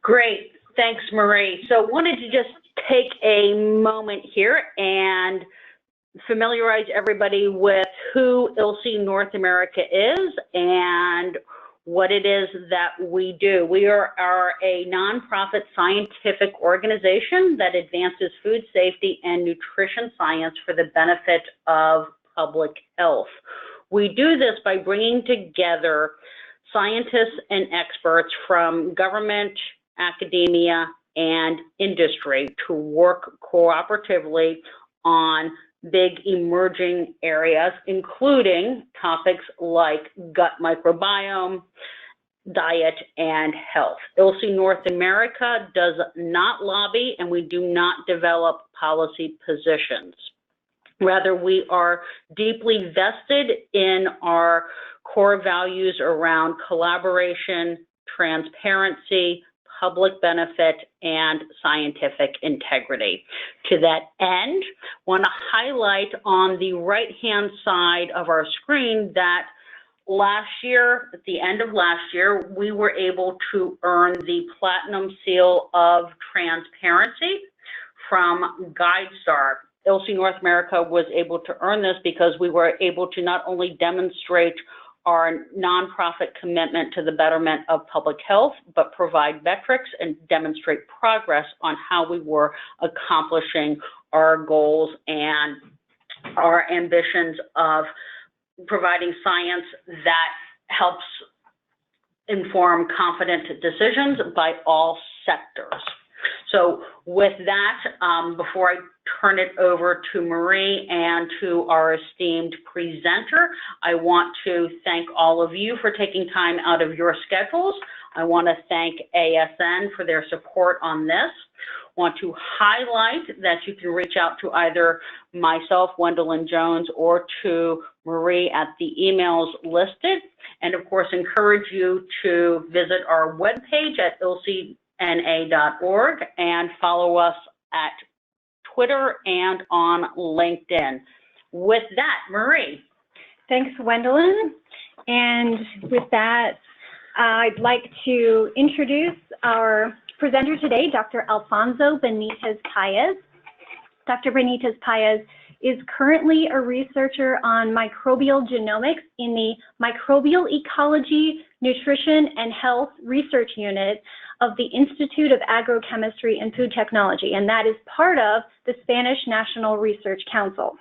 Great, thanks, Marie. So wanted to just take a moment here and familiarize everybody with who ILSI North America is and what it is that we do. We are a nonprofit scientific organization that advances food safety and nutrition science for the benefit of public health. We do this by bringing together scientists and experts from government, academia, and industry to work cooperatively on big emerging areas, including topics like gut microbiome, diet, and health. ILSI North America does not lobby, and we do not develop policy positions. Rather, we are deeply vested in our core values around collaboration, transparency, public benefit, and scientific integrity. To that end, I want to highlight on the right-hand side of our screen that last year, at the end of last year, we were able to earn the Platinum Seal of Transparency from GuideStar. ILSI North America was able to earn this because we were able to not only demonstrate our nonprofit commitment to the betterment of public health, but provide metrics and demonstrate progress on how we were accomplishing our goals and our ambitions of providing science that helps inform confident decisions by all sectors. So with that, before I turn it over to Marie and to our esteemed presenter, I want to thank all of you for taking time out of your schedules. I want to thank ASN for their support on this. I want to highlight that you can reach out to either myself, Gwendolyn Jones, or to Marie at the emails listed. And of course, encourage you to visit our webpage at ilsina.org and follow us at Twitter and on LinkedIn. With that, Marie. Thanks, Gwendolyn. And with that, I'd like to introduce our presenter today, Dr. Alfonso Benitez-Paez. Dr. Benitez-Paez is currently a researcher on microbial genomics in the Microbial Ecology, Nutrition, and Health Research Unit of the Institute of Agrochemistry and Food Technology, and that is part of the Spanish National Research Council.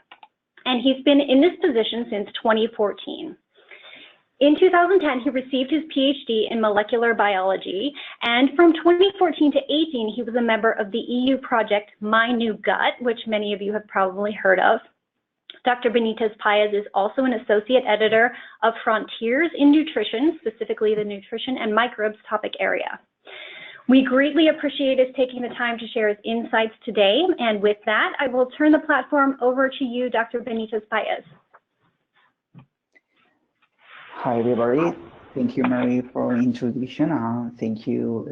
And he's been in this position since 2014. In 2010, he received his PhD in molecular biology, and from 2014 to 18, he was a member of the EU project My New Gut, which many of you have probably heard of. Dr. Benitez-Paez is also an associate editor of Frontiers in Nutrition, specifically the nutrition and microbes topic area. We greatly appreciate his taking the time to share his insights today, and with that, I will turn the platform over to you, Dr. Benitez-Paez. Hi, everybody. Thank you, Mary, for introduction. Thank you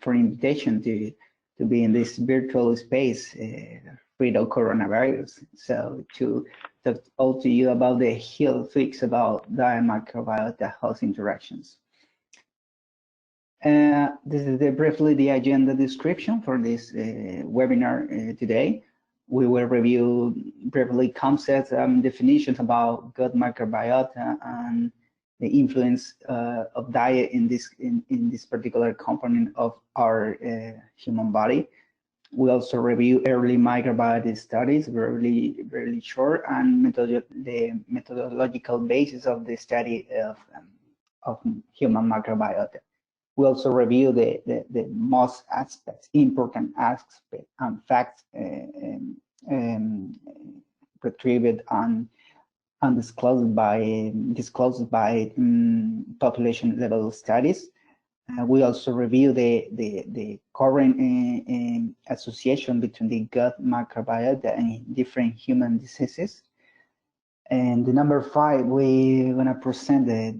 for the invitation to be in this virtual space free of coronavirus. So to talk all to you about the health fix about diet microbiota health interactions. This is briefly the agenda description for this webinar today. We will review briefly concepts and definitions about gut microbiota and the influence of diet in this particular component of our human body. We also review early microbiota studies, really short, and the methodological basis of the study of human microbiota. We also review the most important aspects and facts retrieved and disclosed by population level studies. We also review the current association between the gut microbiota and different human diseases. And the number 5, we're going to present the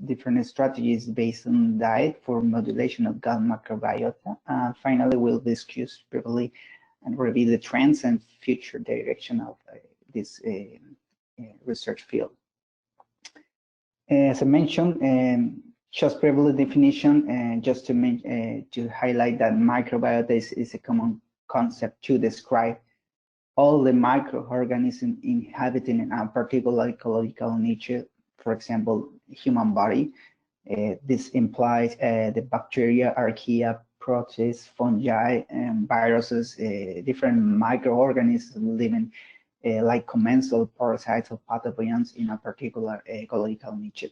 different strategies based on diet for modulation of gut microbiota. Finally, we'll discuss briefly and review the trends and future direction of this research field. As I mentioned, Just briefly definition, and just to highlight that microbiota is a common concept to describe all the microorganisms inhabiting a particular ecological niche, for example, human body. This implies the bacteria, archaea, protists, fungi, and viruses, different microorganisms living like commensal parasites or pathogens in a particular ecological niche.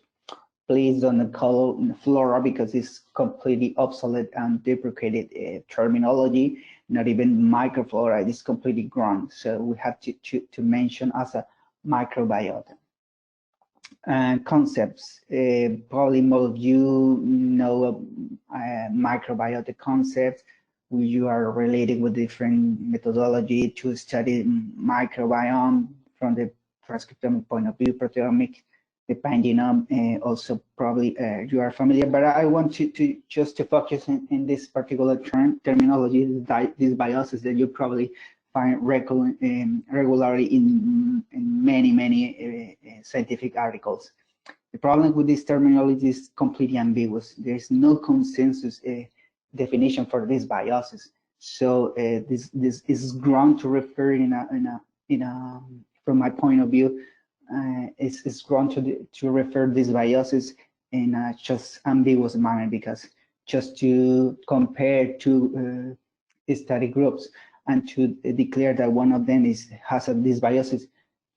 Please don't call it flora because it's completely obsolete and deprecated terminology. Not even microflora, it's completely gone. So we have to mention as a microbiota. Concepts. Probably most of you know microbiota concepts. You are related with different methodology to study microbiome from the transcriptomic point of view, proteomic, the pangenome. Also, probably you are familiar, but I want to just to focus in this particular terminology, this biosis that you probably find regularly in many scientific articles. The problem with this terminology is completely ambiguous. There is no consensus definition for this biosis. So this is grown to refer from my point of view, it's grown to refer this biosis in a just ambiguous manner, because just to compare two study groups and to declare that one of them has a dysbiosis,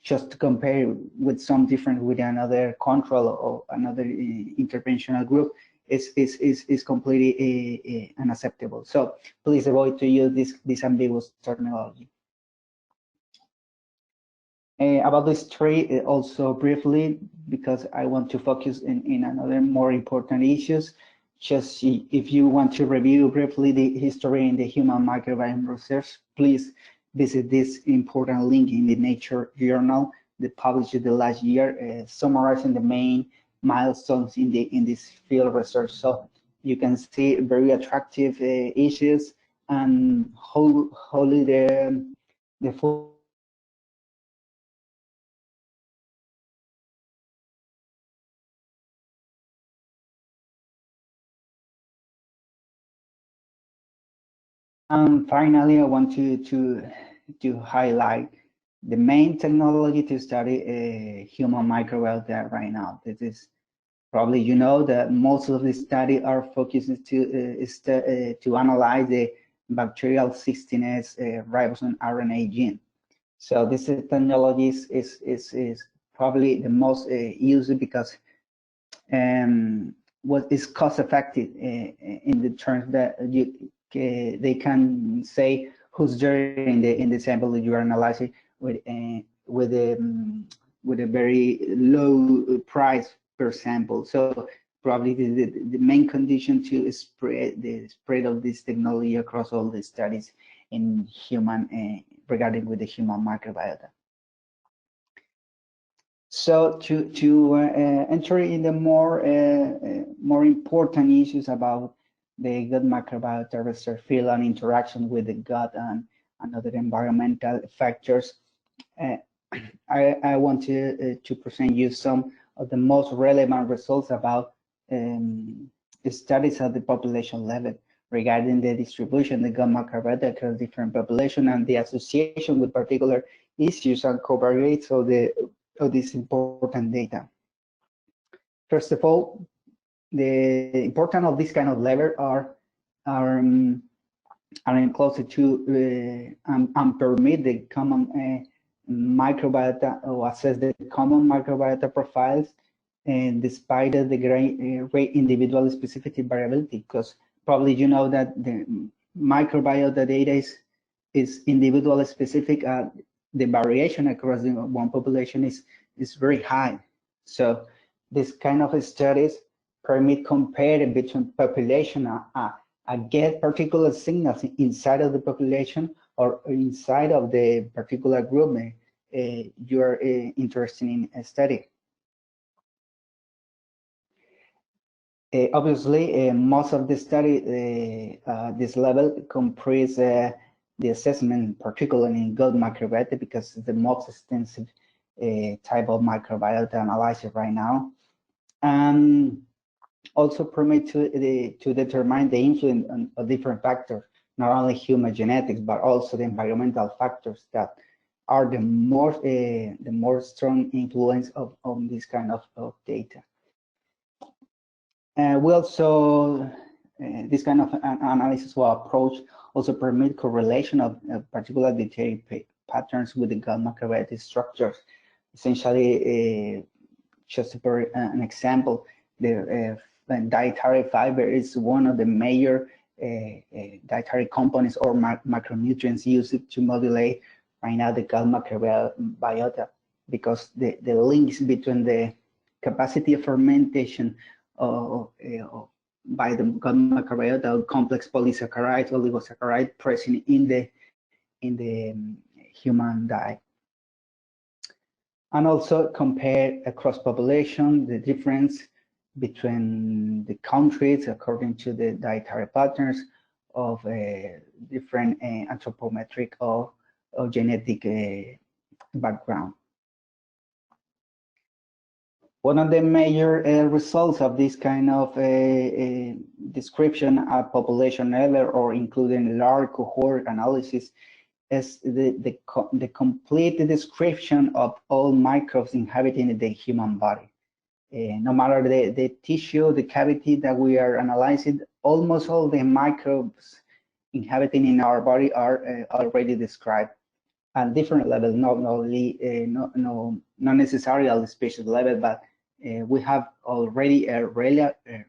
just to compare with some different with another control or another interventional group is completely unacceptable. So please avoid to use this ambiguous terminology. About this three, also briefly, because I want to focus in another more important issues. Just if you want to review briefly the history in the human microbiome research, please visit this important link in the Nature journal that published the last year, summarizing the main milestones in this field research. So you can see very attractive issues and wholly the full And finally, I want to highlight the main technology to study human microbiota right now. This is probably you know that most of the study are focused to analyze the bacterial 16S ribosome RNA gene. So this technology is probably the most used because what is cost effective in the terms that they can say who's there in the sample that you are analyzing with a very low price per sample. So probably the main condition to spread the spread of this technology across all the studies in human regarding with the human microbiota. So to enter in the more important issues about the gut microbiota research field and interaction with the gut and other environmental factors, I want to present you some of the most relevant results about studies at the population level regarding the distribution of the gut microbiota across different populations and the association with particular issues and covariates of this important data. First of all, the importance of this kind of level are closer to and permit the common microbiota or assess the common microbiota profiles, and despite the great individual specificity variability, because probably you know that the microbiota data is individual specific. The variation across the one population is very high. So this kind of studies permit comparing between population, get particular signals inside of the population or inside of the particular group you are interested in studying. Obviously, most of the study, this level comprise the assessment, particularly in gut microbiota, because it's the most extensive type of microbiota analysis right now. also permit to determine the influence of different factors, not only human genetics, but also the environmental factors that are the more strong influence on this kind of data. We also, this kind of analysis or approach also permit correlation of particular dietary patterns with the gut microbiota structures. Essentially, just for an example, the dietary fiber is one of the major dietary components or macronutrients used to modulate right now the gut microbiota, because the links between the capacity of fermentation by the gut microbiota, complex polysaccharides, oligosaccharides present in the human diet. And also compare across population the difference between the countries according to the dietary patterns of different anthropometric or genetic background. One of the major results of this kind of description at population level or including large cohort analysis is the complete description of all microbes inhabiting the human body. No matter the tissue, the cavity that we are analyzing, almost all the microbes inhabiting in our body are already described at different levels, not necessarily at the species level, but we have already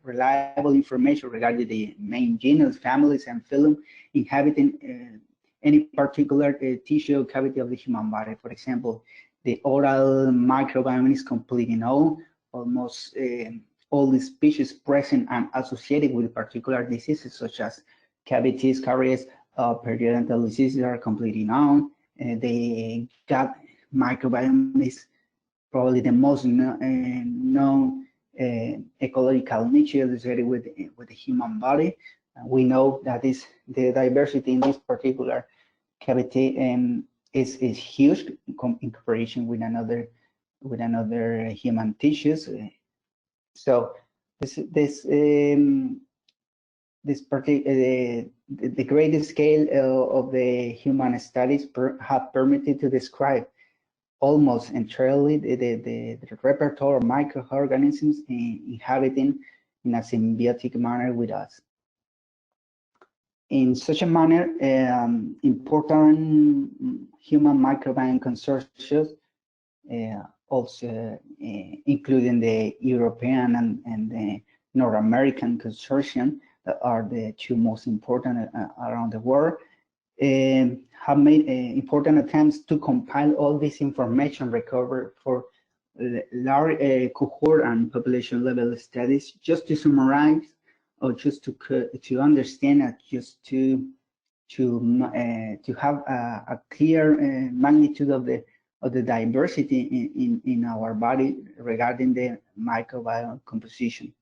reliable information regarding the main genus, families, and phylum inhabiting any particular tissue cavity of the human body. For example, the oral microbiome is completely known. Almost all the species present and associated with particular diseases such as cavities, caries, periodontal diseases are completely known. The gut microbiome is probably the most known ecological niche associated with the human body. We know that the diversity in this particular cavity is huge in comparison with another human tissues. So the great scale of the human studies have permitted to describe almost entirely the repertoire of microorganisms inhabiting in a symbiotic manner with us. In such a manner, important human microbiome consortia, also including the European and the North American consortium, that are the two most important around the world, have made important attempts to compile all this information recovered for large cohort and population level studies, just to summarize, or just to understand, and just to have a clear magnitude of the diversity in our body regarding the microbiome composition.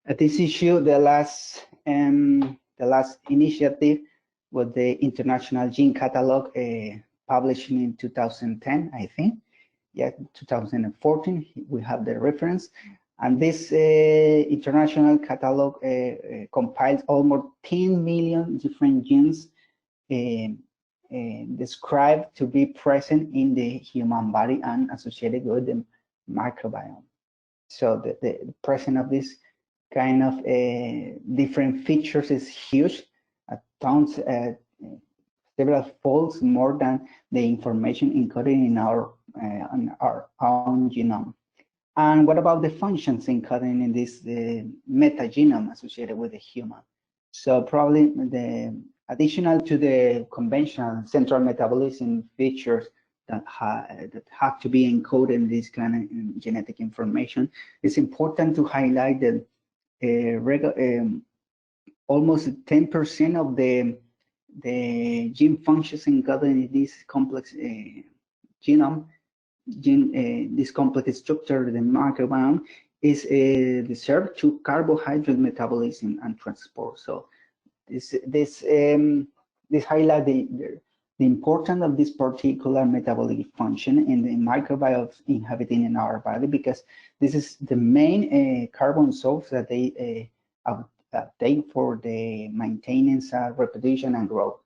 At this issue, the last initiative was the International Gene Catalog, published in 2010, I think. Yeah, 2014. We have the reference. And this international catalog compiles almost 10 million different genes described to be present in the human body and associated with the microbiome. So the presence of this kind of different features is huge, tons, several folds more than the information encoded in our own genome. And what about the functions encoded in this metagenome associated with the human? So probably additional to the conventional central metabolism features that have to be encoded in this kind of genetic information, it's important to highlight that almost 10% of the gene functions encoded in this complex genome, this complex structure, the microbiome, is reserved to carbohydrate metabolism and transport. So this highlights the the importance of this particular metabolic function in the microbiome inhabiting in our body, because this is the main carbon source that they obtain for the maintenance, reproduction, and growth.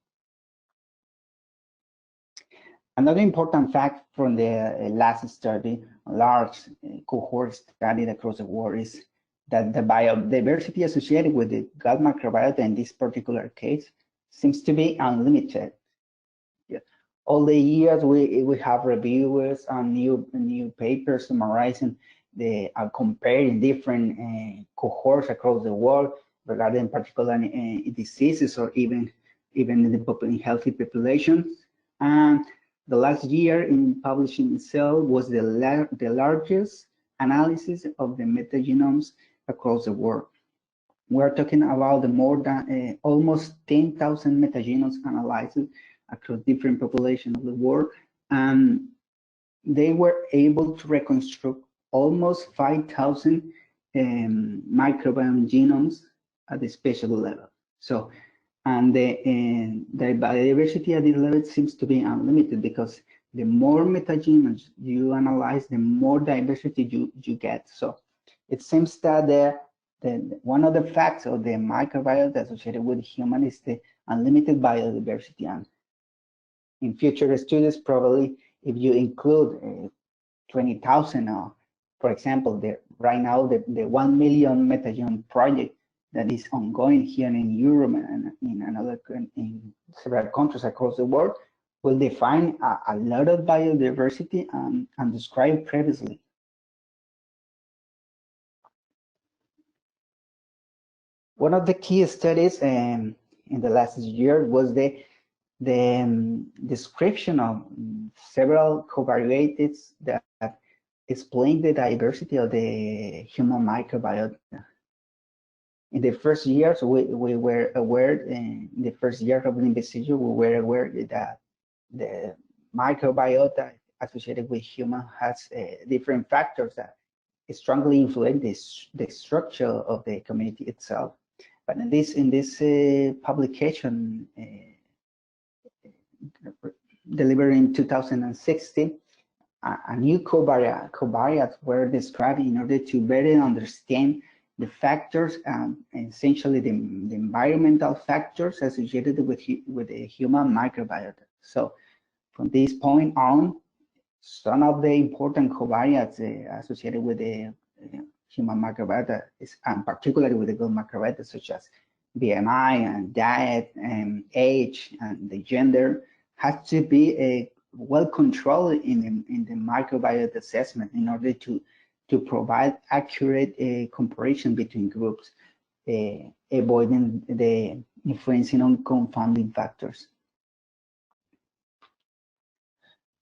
Another important fact from the last study, a large cohort study across the world, is that the biodiversity associated with the gut microbiota in this particular case seems to be unlimited. All the years we have reviewers on new papers summarizing the comparing different cohorts across the world regarding particular diseases or even in the healthy population. And the last year in publishing in Cell was the largest analysis of the metagenomes across the world. We're talking about the more than almost 10,000 metagenomes analyzed across different populations of the world, and they were able to reconstruct almost 5,000 microbiome genomes at the spatial level. So, and the biodiversity at this level seems to be unlimited, because the more metagenomes you analyze, the more diversity you get. So it seems that one of the facts of the microbiota associated with human is the unlimited biodiversity. And in future studies, probably if you include 20,000, for example, right now the 1 million metagenome project that is ongoing here in Europe and in several countries across the world will define a lot of biodiversity and described previously. One of the key studies in the last year was the description of several covariates that explain the diversity of the human microbiota. In the first years, we were aware, in the first year of the investigation, we were aware that the microbiota associated with human has different factors that strongly influence the structure of the community itself. But in this publication delivered in 2016, a new covariates were described in order to better understand the factors, essentially the environmental factors associated with the human microbiota. So from this point on, some of the important covariates associated with the human microbiota, and particularly with the gut microbiota, such as BMI and diet and age and the gender, has to be well controlled in the microbiota assessment in order to provide accurate comparison between groups, avoiding the influencing on confounding factors.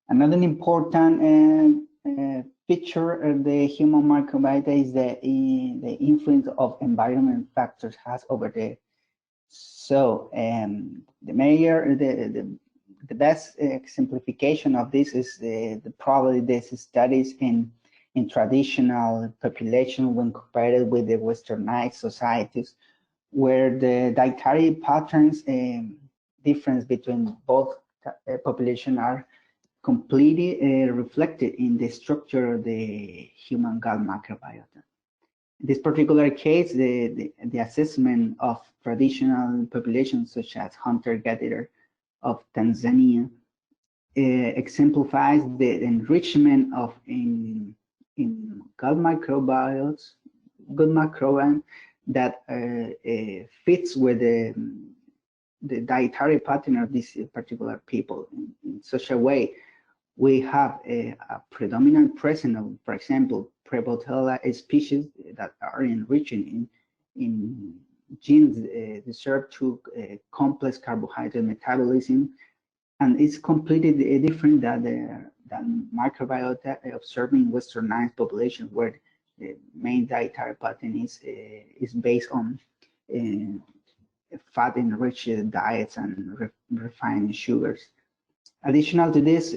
Another important feature of the human microbiota is the influence of environment factors has over there. So the best exemplification of this is probably these studies in traditional population when compared with the westernized societies, where the dietary patterns difference between both population are completely reflected in the structure of the human gut microbiota. In this particular case, the assessment of traditional populations such as hunter-gatherer of Tanzania exemplifies the enrichment of in gut microbiome that fits with the dietary pattern of these particular people in such a way. We have a predominant presence of, for example, Prevotella species that are enriching in genes deserved to complex carbohydrate metabolism, and it's completely different than microbiota observing westernized population, where the main dietary pattern is based on fat-enriched diets and refined sugars. Additional to this,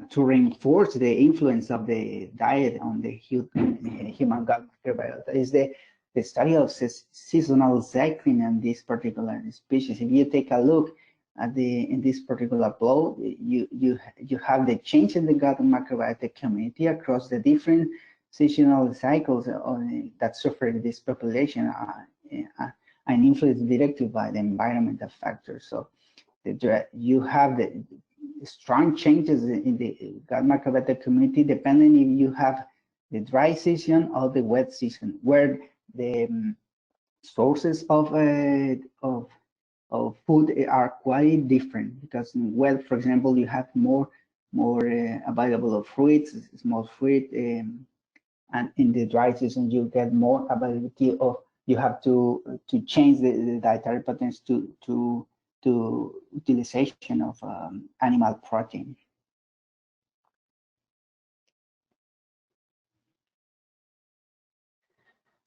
to reinforce the influence of the diet on the human gut microbiota is the study of seasonal cycling and this particular species. If you take a look in this particular plot, you have the change in the gut microbiota community across the different seasonal cycles that suffer this population and influenced directly by the environmental factors. So you have the strong changes in the gut microbiota community depending if you have the dry season or the wet season, where the sources of food are quite different, because in wet, for example, you have more available of fruits, small fruit, and in the dry season you get more availability of, you have to change the dietary patterns to utilization of animal protein.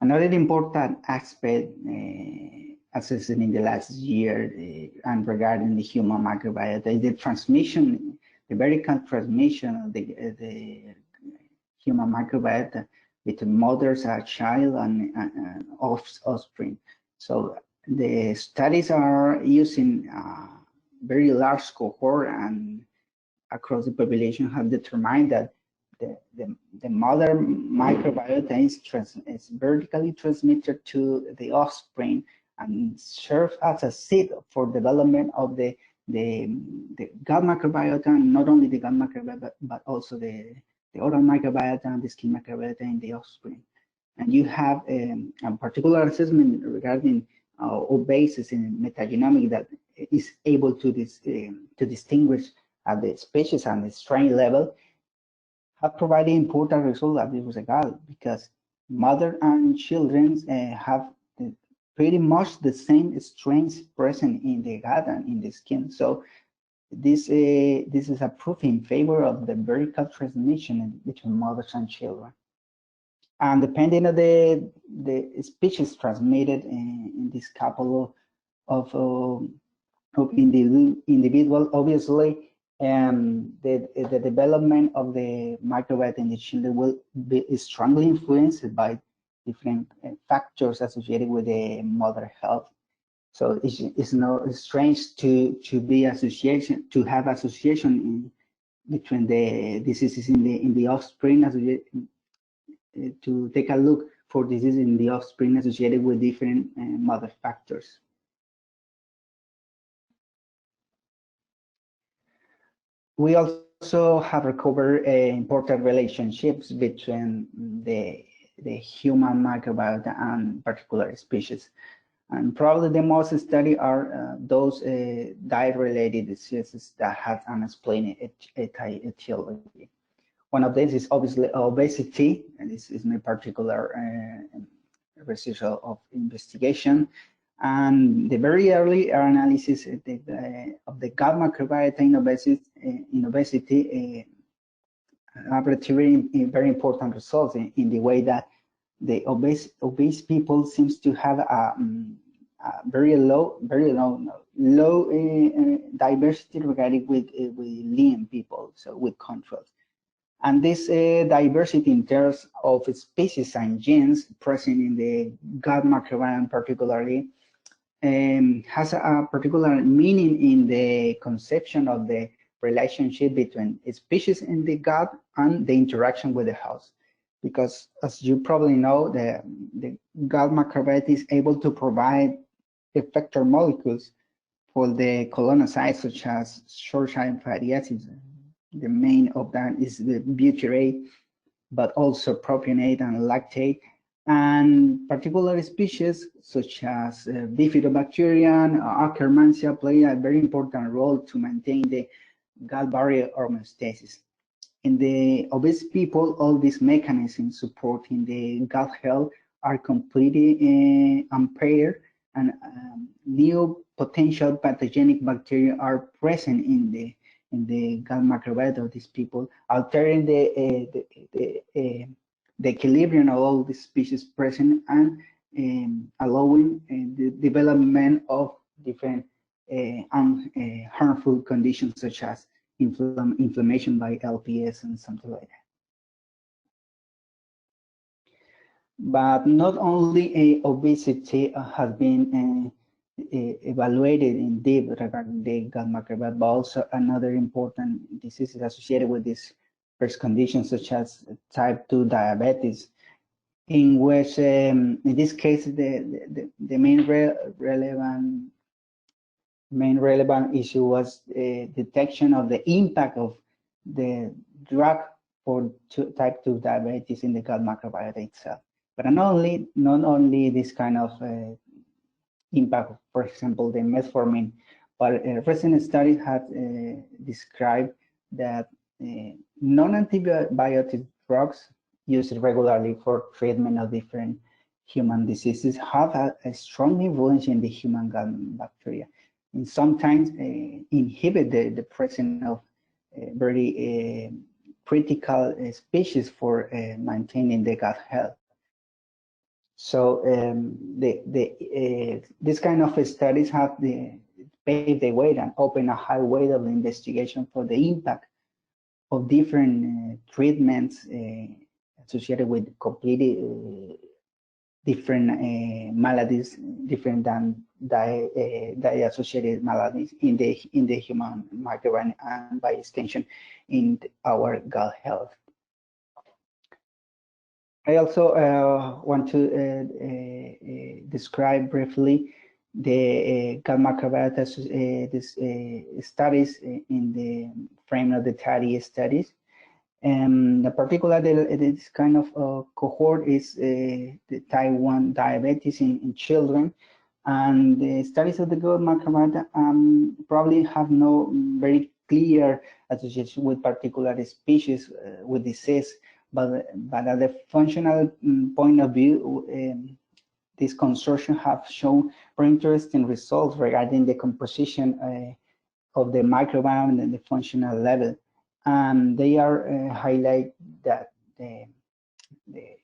Another important aspect assessed in the last year and regarding the human microbiota is the transmission, the vertical transmission of the human microbiota between mothers, a child, and offspring. So the studies are using very large cohort and across the population have determined that the mother microbiota is vertically transmitted to the offspring and serves as a seed for development of the gut microbiota, and not only the gut microbiota, but also the oral microbiota and the skin microbiota in the offspring. And you have a particular assessment regarding obesity in metagenomics that is able to distinguish at the species and the strain level, have provided important results at this result, because mother and children have pretty much the same strains present in the gut and in the skin. So this is a proof in favor of the vertical transmission between mothers and children. And depending on the species transmitted in this couple of individual, obviously, the development of the microbiota in the children will be strongly influenced by different factors associated with the mother health. So it's not strange to have association between the diseases in the offspring, to take a look for diseases in the offspring associated with different mother factors. We also have recovered important relationships between the human microbiota and particular species. And probably the most studied are those diet-related diseases that have unexplained etiology. One of these is obviously obesity, and this is my particular research of investigation. And the very early analysis of the gut microbiota in obesity have retrieved very important results in the way that the obese people seems to have a very low diversity regarding with lean people, so with controls. And this diversity in terms of species and genes present in the gut microbiome particularly has a particular meaning in the conception of the relationship between species in the gut and the interaction with the host. Because as you probably know, the gut microbiota is able to provide effector molecules for the colonocytes, such as short-chain fatty acids. The main of that is the butyrate, but also propionate and lactate. And particular species such as bifidobacterium, Akkermansia play a very important role to maintain the gut barrier homeostasis. In the obese people, all these mechanisms supporting the gut health are completely impaired, and new potential pathogenic bacteria are present in the gut microbiota of these people, altering the equilibrium of all the species present and allowing the development of different harmful conditions such as inflammation by LPS and something like that. But not only obesity has been evaluated in depth regarding the gut microbiota, but also another important diseases associated with this first conditions, such as type 2 diabetes, in which, in this case, the main relevant issue was detection of the impact of the drug for type 2 diabetes in the gut microbiota itself. But not only this kind of impact, for example, the metformin, but recent studies have described that non-antibiotic drugs used regularly for treatment of different human diseases have a strong influence in the human gut bacteria, and sometimes inhibit the presence of very critical species for maintaining the gut health. So this kind of studies have paved the way and open a highway of investigation for the impact of different treatments associated with completely different maladies, different than diet-associated maladies in the human microbiome and by extension in our gut health. I also want to describe briefly the gut microbiota studies in the frame of the Dietary studies. And particularly this kind of cohort is the type 1 diabetes in children. And the studies of the gut microbiota probably have no very clear association with particular species with disease. But at the functional point of view, this consortium have shown very interesting results regarding the composition of the microbiome and the functional level. And they are highlight that the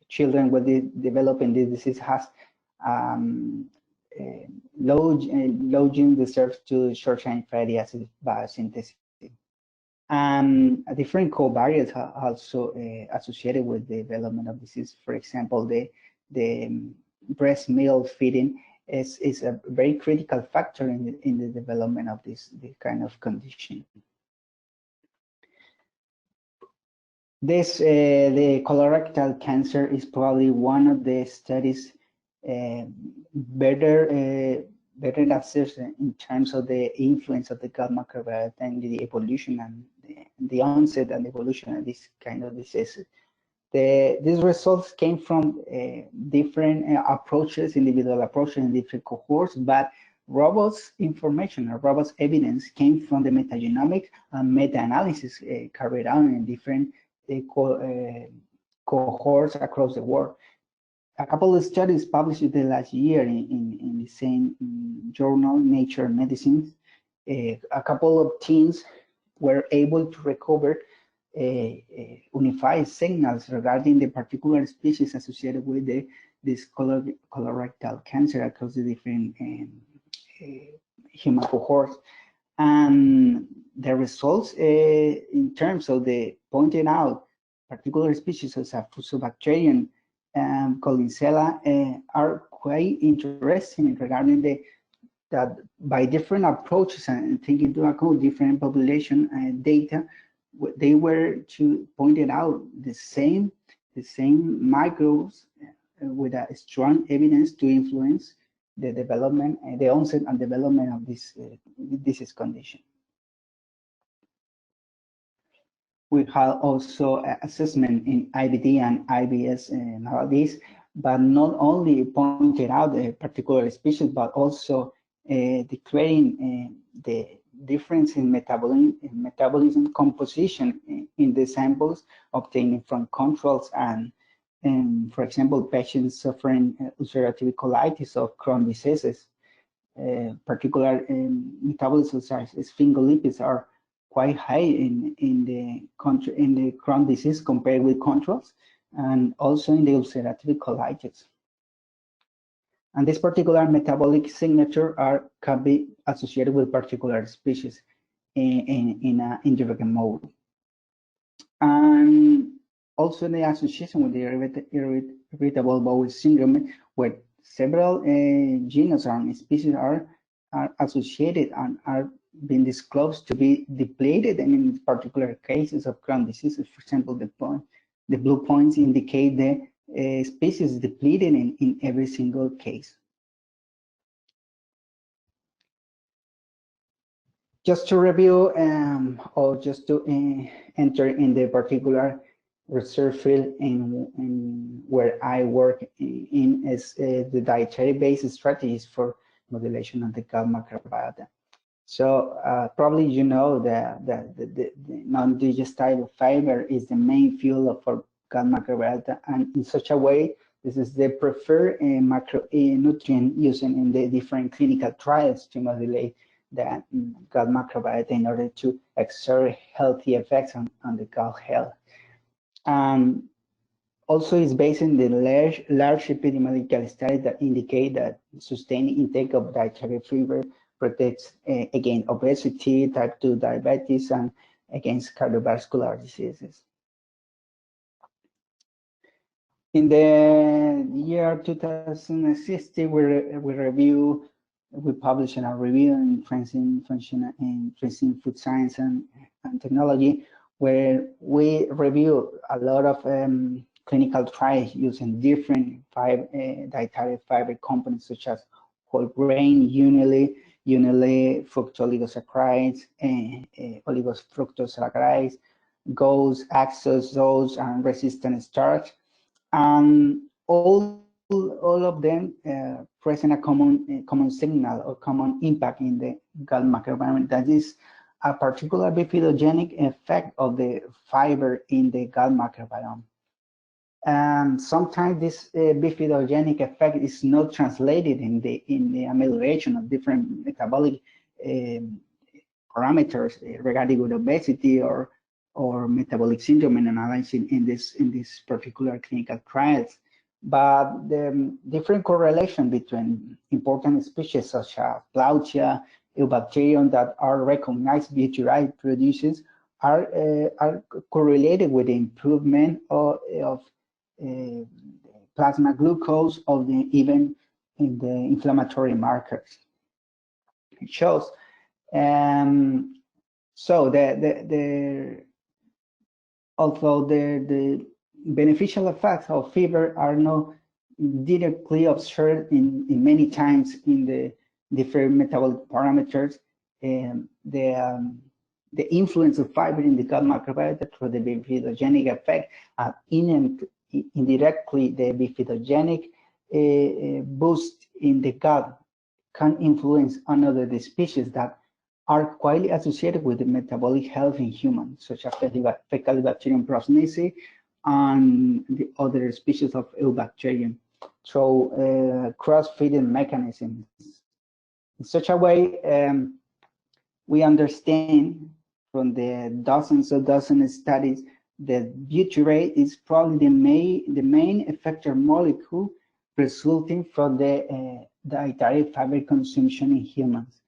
children with developing this disease has low gene reserves to short-chain fatty acid biosynthesis. Different covariates are also associated with the development of disease. For example, the breast milk feeding is a very critical factor in the development of this kind of condition. The colorectal cancer is probably one of the studies better assessed in terms of the influence of the gut microbiota and the evolution and the onset and evolution of this kind of diseases. These results came from different approaches, individual approaches in different cohorts, but robust information or robust evidence came from the metagenomic and meta-analysis carried out in different cohorts across the world. A couple of studies published the last year in the same journal, Nature Medicine. A couple of teams were able to recover unified signals regarding the particular species associated with this colorectal cancer across the different human cohorts. And the results in terms of the pointed out particular species as a Fusobacterium Collinsella are quite interesting regarding that by different approaches and taking into account different population data, they were to pointed out the same microbes with a strong evidence to influence the development, the onset and development of this disease condition. We have also assessment in IBD and IBS maladies, but not only pointed out a particular species, but also declaring the difference in metabolism composition in the samples obtained from controls and for example, patients suffering ulcerative colitis or Crohn's diseases. Particular metabolism size sphingolipids are quite high in the Crohn's disease compared with controls, and also in the ulcerative colitis. And this particular metabolic signature can be associated with particular species in an indirect mode. And also the association with the irritable bowel syndrome, where several genus and species are are associated and are being disclosed to be depleted, and in particular cases of Crohn's disease, for example, the blue points indicate the species depleted in every single case. Just to review, or just to enter in the particular research field in where I work in is the dietary-based strategies for modulation of the gut microbiota. So probably you know that the non-digestible fiber is the main fuel for gut microbiota, and in such a way, this is the preferred macronutrient used in the different clinical trials to modulate the gut microbiota in order to exert healthy effects on the gut health. Also, it's based on the large epidemiological studies that indicate that sustained intake of dietary fiber protects against obesity, type 2 diabetes, and against cardiovascular diseases. In the year 2016, we published a review in Transient Food Science and Technology, where we review a lot of clinical trials using different dietary fiber components, such as whole grain, unily fructooligosaccharides, oligofructosaccharides, GOS, axos, and resistant starch. And all of them present a common signal or common impact in the gut microbiome, that is a particular bifidogenic effect of the fiber in the gut microbiome. And sometimes this bifidogenic effect is not translated in the amelioration of different metabolic parameters regarding with obesity or metabolic syndrome and analysis in this particular clinical trials. But the different correlation between important species such as Plautia, Eubacterium that are recognized butyrate producers are correlated with the improvement of plasma glucose even in the inflammatory markers. It shows. So although the beneficial effects of fiber are not directly observed in many times in the different metabolic parameters, the influence of fiber in the gut microbiota through the bifidogenic effect, indirectly the bifidogenic boost in the gut can influence another species that are quite associated with the metabolic health in humans, such as Fecal bacterium prosnesi and the other species of Eubacterium, through cross-feeding mechanisms. In such a way, we understand from the dozens studies that butyrate is probably the main effector molecule resulting from the dietary fiber consumption in humans,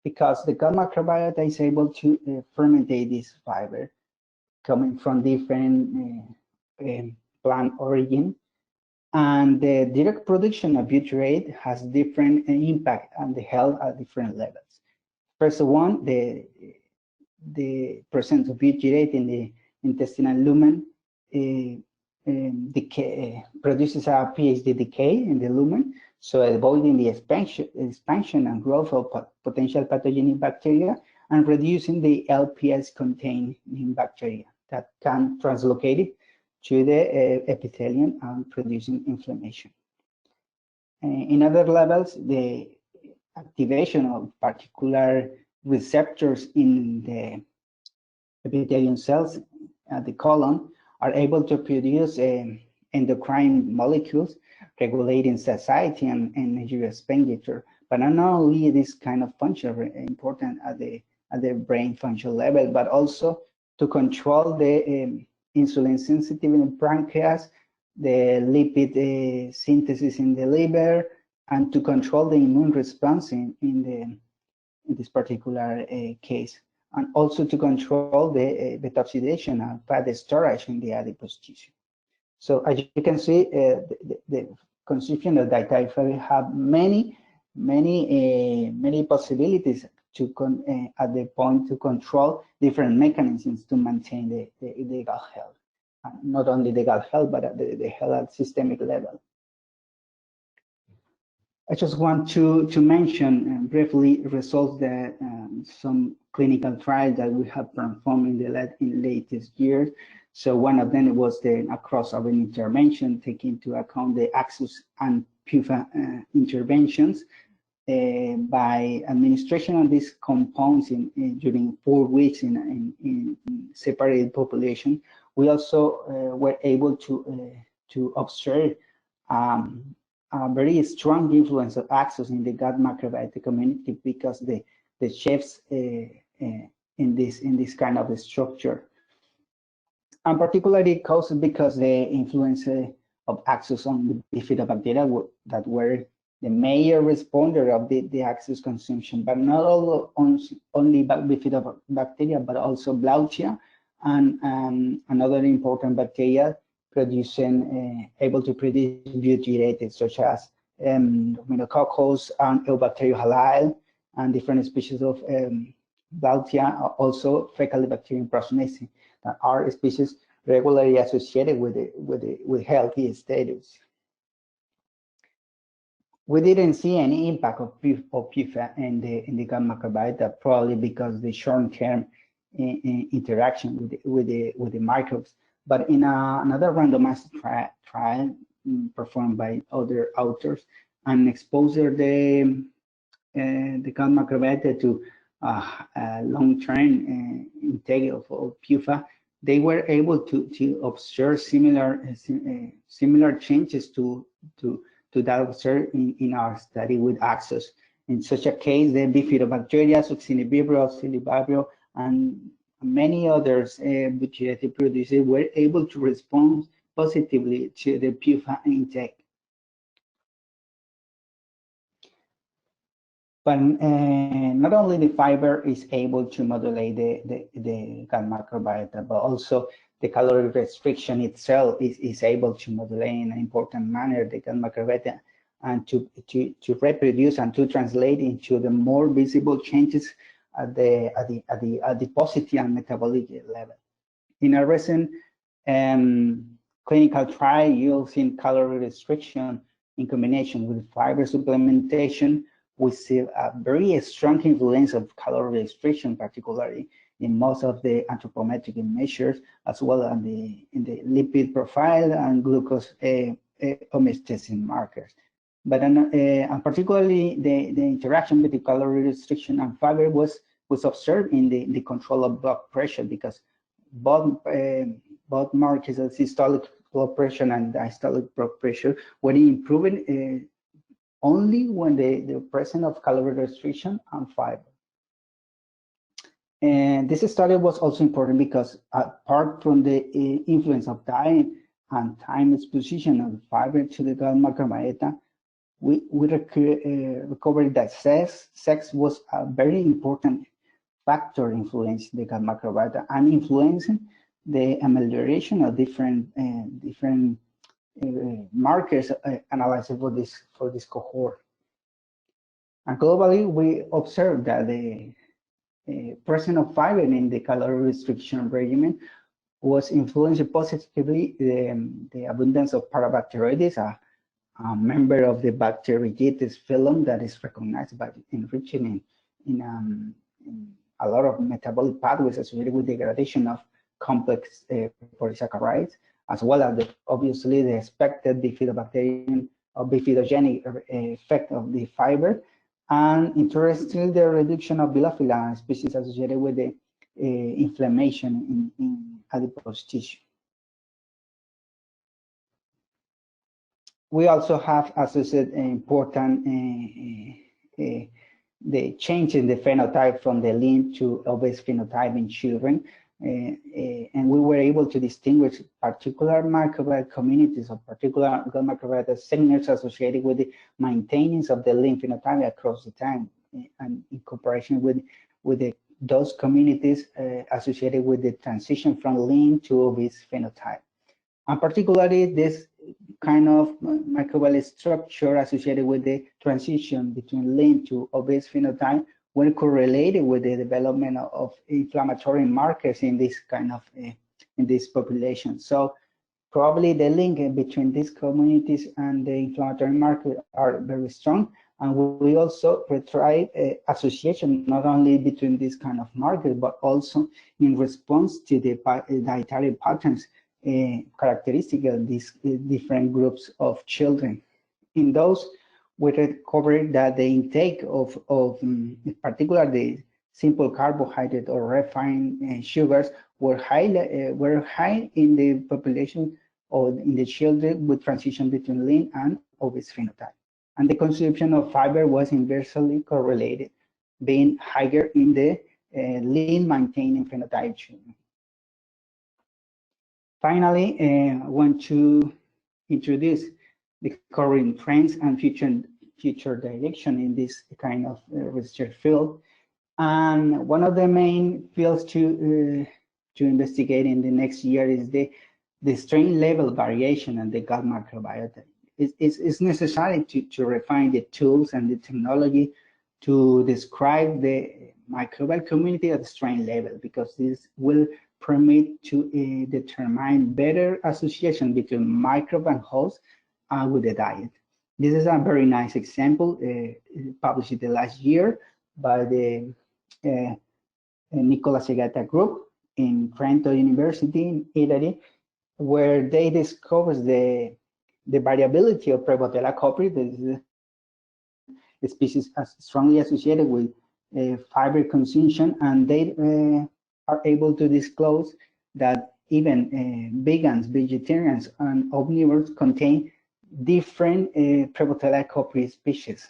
because the gut microbiota is able to fermentate this fiber coming from different plant origin, and the direct production of butyrate has different impact on the health at different levels. First one, the presence of butyrate in the intestinal lumen produces a PhD decay in the lumen, so avoiding the expansion and growth of potential pathogenic bacteria and reducing the LPS containing bacteria that can translocate it to the epithelium and producing inflammation. In other levels, the activation of particular receptors in the epithelium cells at the colon are able to produce endocrine molecules regulating satiety and energy expenditure. But not only this kind of function are important at the brain function level, but also to control the insulin sensitivity in the pancreas, the lipid synthesis in the liver, and to control the immune response in this particular case, and also to control the beta oxidation and fat storage in the adipose tissue. So as you can see, the consumption of dietary fiber have many many possibilities to at the point to control different mechanisms to maintain the gut health, not only the gut health but at the health at systemic level. I just want to mention briefly results that some clinical trials that we have performed in latest years. So one of them was the crossover intervention, taking into account the AXUS and PUFA interventions by administration of these compounds during 4 weeks in separated population. We also were able to observe a very strong influence of AXUS in the gut microbiota community because the shifts in this kind of a structure, and particularly caused because the influence of AXUS on the bifidobacteria that were the major responder of the AXUS consumption, but not only bifidobacteria, but also Blautia and another important bacteria producing able to produce butyrated, such as Rhinococcus and Eubacterium halal, and different species of Blautia, also Fecalibacterium prosonesi, that are species regularly associated with healthy status. We didn't see any impact of PUFA in the gut microbiota, probably because the short-term interaction with the microbes. But in another randomized trial performed by other authors and exposure the gut microbiota to long-term intake of PUFA, they were able to observe similar changes to that observed in our study with AXUS. In such a case, the bifidobacteria, Succinivibrio, Silivibrio, and many others butyrated producers were able to respond positively to the PUFA intake. But not only the fiber is able to modulate the gut microbiota, but also the caloric restriction itself is able to modulate in an important manner the gut microbiota and to reproduce and to translate into the more visible changes at the adiposity and metabolic level. In a recent clinical trial using calorie restriction in combination with fiber supplementation, we see a very strong influence of calorie restriction, particularly in most of the anthropometric measures, as well as in the lipid profile and glucose homeostasis markers. But and particularly the interaction between calorie restriction and fiber was observed in the control of blood pressure, because both markers of systolic blood pressure and diastolic blood pressure were improving only when the presence of calorie restriction and fiber. And this study was also important because apart from the influence of diet and time exposition of fiber to the gut microbiota, we recovered that sex was a very important factor influencing the gut microbiota and influencing the amelioration of different markers analyzed for this cohort. And globally, we observed that the presence of fiber in the calorie restriction regimen was influencing positively the abundance of Parabacteroides, a member of the Bacteroidetes phylum that is recognized by enriching in a lot of metabolic pathways associated with degradation of complex polysaccharides, as well as obviously the expected bifidobacterian or bifidogenic effect of the fiber, and interestingly the reduction of bilophila species associated with the inflammation in adipose tissue. We also have associated important the change in the phenotype from the lean to obese phenotype in children. And we were able to distinguish particular microbiota communities or particular gut microbiota signatures associated with the maintenance of the lean phenotype across the time, and in comparison with those communities associated with the transition from lean to obese phenotype. And particularly, this kind of microbial structure associated with the transition between lean to obese phenotype were correlated with the development of inflammatory markers in this kind of in this population. So probably the link between these communities and the inflammatory markers are very strong. And we also retrieve association not only between these kind of markers, but also in response to the dietary patterns characteristic of these different groups of children. In those, we discovered that the intake of in particular the simple carbohydrate or refined sugars were high in the population or in the children with transition between lean and obese phenotype. And the consumption of fiber was inversely correlated, being higher in the lean maintaining phenotype children. Finally, I want to introduce the current trends and future direction in this kind of research field. And one of the main fields to investigate in the next year is the strain level variation and the gut microbiota. It's necessary to refine the tools and the technology to describe the microbial community at the strain level, because this will permit to determine better association between microbe and host with the diet. This is a very nice example published the last year by the Nicola Segata group in Trento University in Italy, where they discovered the variability of Probiotica copri. The species are strongly associated with fiber consumption, and they are able to disclose that even vegans, vegetarians, and omnivores contain different Probiotica copri species.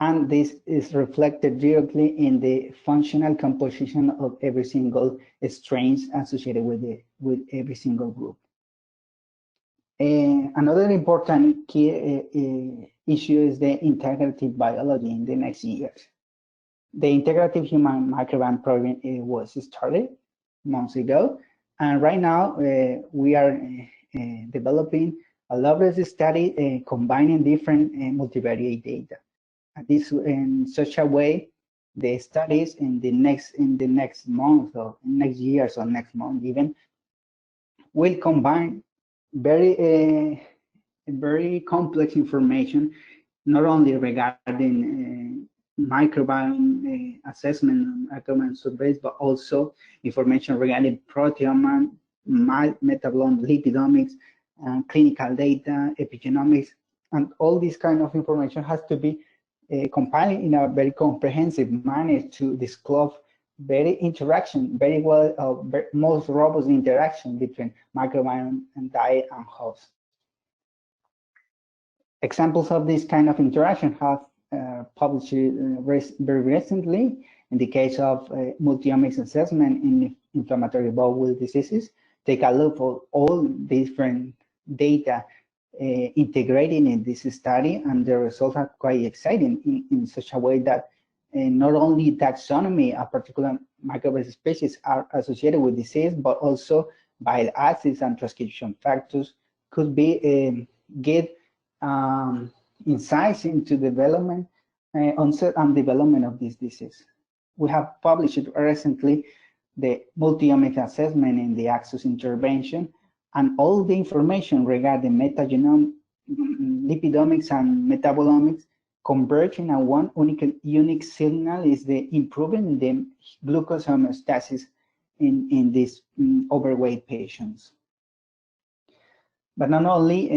And this is reflected directly in the functional composition of every single strains associated with every single group. Another important key issue is the integrative biology in the next years. The integrative human microbiome program was started months ago, and right now we are developing a laboratory study combining different multivariate data. And this in such a way, the studies in the next month or next years or next month even will combine very complex information, not only regarding microbiome assessment, microbiome surveys, but also information regarding proteome, metabolome, lipidomics, clinical data, epigenomics, and all this kind of information has to be compiled in a very comprehensive manner to disclose very most robust interaction between microbiome and diet and host. Examples of this kind of interaction have published very recently in the case of multi-omics assessment in inflammatory bowel diseases. Take a look for all different data integrated in this study, and the results are quite exciting in such a way that not only taxonomy of particular microbial species are associated with disease, but also bile acids and transcription factors could be get insights into development, onset and development of this disease. We have published recently the multi-omic assessment in the Axis intervention, and all the information regarding metagenome, lipidomics, and metabolomics converge in a one unique signal is the improvement in the glucose homeostasis in these overweight patients. But not only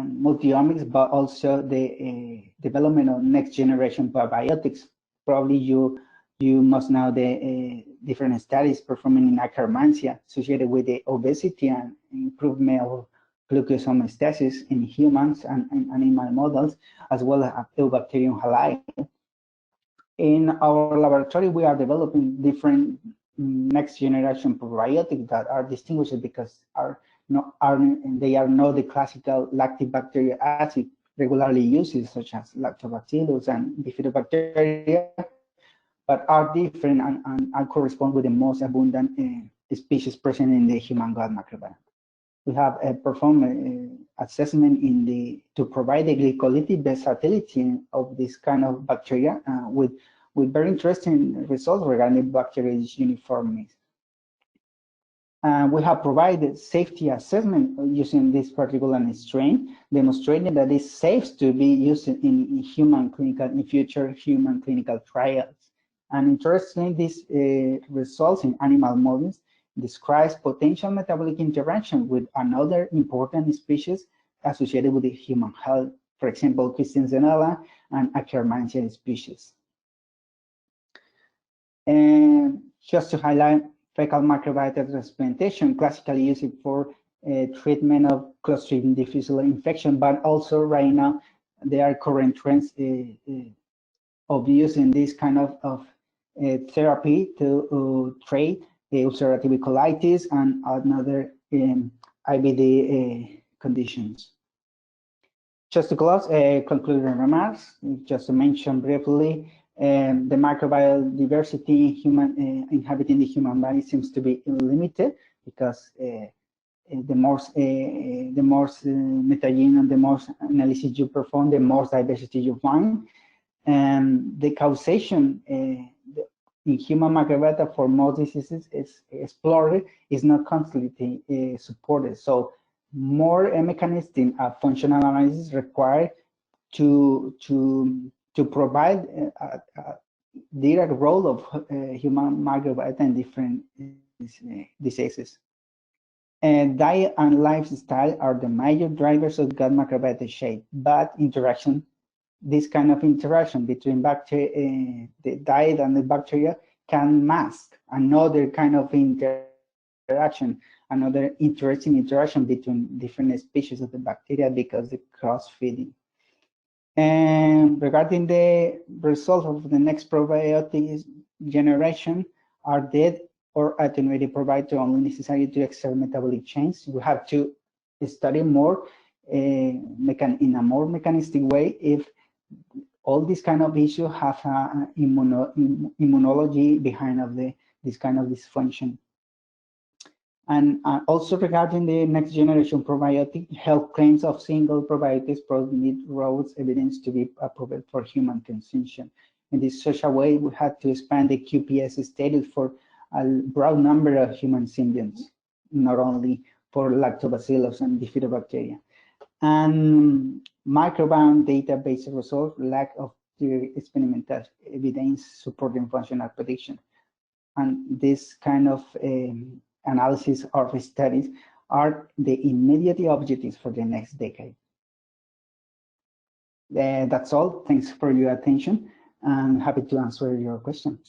multi-omics, but also the development of next generation probiotics. Probably you must know the different studies performing in Akkermansia associated with the obesity and improvement of glucose homeostasis in humans and animal models, as well as Eubacterium halai. In our laboratory, we are developing different next generation probiotics that are distinguished because they are not the classical lactobacterial acid regularly used, such as lactobacillus and bifidobacteria, but are different and correspond with the most abundant species present in the human gut microbiome. We have performed assessment to provide the glycolytic versatility of this kind of bacteria with very interesting results regarding Bacteroides uniformis. We have provided safety assessment using this particular strain, demonstrating that it's safe to be used in future human clinical trials. And interestingly, these results in animal models describes potential metabolic interaction with another important species associated with the human health, for example, Christensenella and Akkermansia species. And just to highlight, fecal microbiota transplantation, classically used for treatment of Clostridium difficile infection, but also right now there are current trends of using this kind of therapy to treat ulcerative colitis and other IBD conditions. Just to close, concluding remarks, just to mention briefly, the microbial diversity inhabiting the human body seems to be limited because the more metagenome and the more analysis you perform, the more diversity you find. And the causation in human microbiota for most diseases is explored, is not constantly supported. So more mechanistic functional analysis required to provide a direct role of human microbiota in different diseases. And diet and lifestyle are the major drivers of gut microbiota shape, but this kind of interaction between bacteria, the diet and the bacteria can mask another kind of interaction, another interesting interaction between different species of the bacteria because of cross-feeding. And regarding the results of the next probiotic generation, are dead or attenuated probiotics only necessary to exert metabolic change? We have to study more in a more mechanistic way if all these kind of issues have immunology behind of this kind of dysfunction. And also regarding the next generation probiotic, health claims of single probiotics need roads evidence to be approved for human consumption. In this such a way, we had to expand the QPS status for a broad number of human symbionts, not only for lactobacillus and bifidobacteria. And microbiome database results, lack of experimental evidence supporting functional prediction. And this kind of analysis of studies are the immediate objectives for the next decade. That's all. Thanks for your attention. I'm happy to answer your questions.